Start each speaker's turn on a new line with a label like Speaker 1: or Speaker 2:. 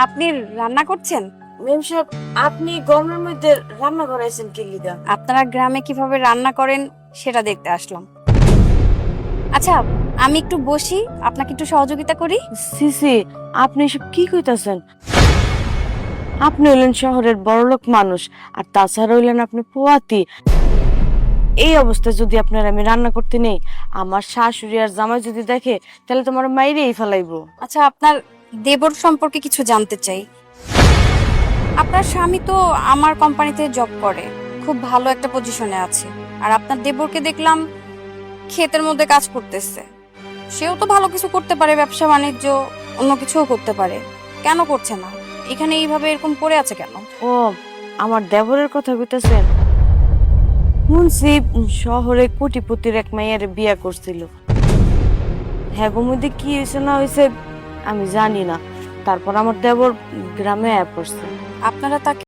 Speaker 1: আপনি রান্না করছেন?
Speaker 2: মেম সাহেব, আপনি গরমের মধ্যে রান্না করাইছেন কি লিগা?
Speaker 1: আপনারা গ্রামে কিভাবে রান্না করেন সেটা দেখতে আসলাম। আচ্ছা, আমি একটু বসি, আপনাকে একটু সহযোগিতা করি।
Speaker 2: সিসি, আপনি এসব কি কইতাছেন? আপনি হইলেন শহরের বড়লোক মানুষ, আর তাছাড়া হইলেন আপনি পোয়াতি। এই অবস্থায় যদি আপনার আমি রান্না করতে নেই, আমার শাশুড়ি আর জামাই যদি দেখে, তাহলে তোমার মাইরেই ফেলাইবো।
Speaker 1: আচ্ছা, আপনার দেবর সম্পর্কে কিছু জানতে চাই। আপনার স্বামী তো আমার কোম্পানিতে জব করে, খুব ভালো একটা পজিশনে আছে। আর আপনার দেবরকে দেখলাম ক্ষেতের মধ্যে কাজ করতেছে। সেও তো ভালো কিছু করতে পারে, ব্যবসা বাণিজ্য, অন্য কিছুও করতে পারে। কেন করছে না? এখানে এইভাবে এরকম পড়ে আছে কেন?
Speaker 2: ও, আমার দেবরের কথা কইতাছেন? শুনছি শহরে কোটিপতির এক মাইয়ার বিয়া করছিল। হ্যাঁ, গো মধ্যে কি হয়েছে না হয়েছে আমি জানি না। তারপর আমার দেবর গ্রামে আয়া পড়ছে।
Speaker 1: আপনারা তাকে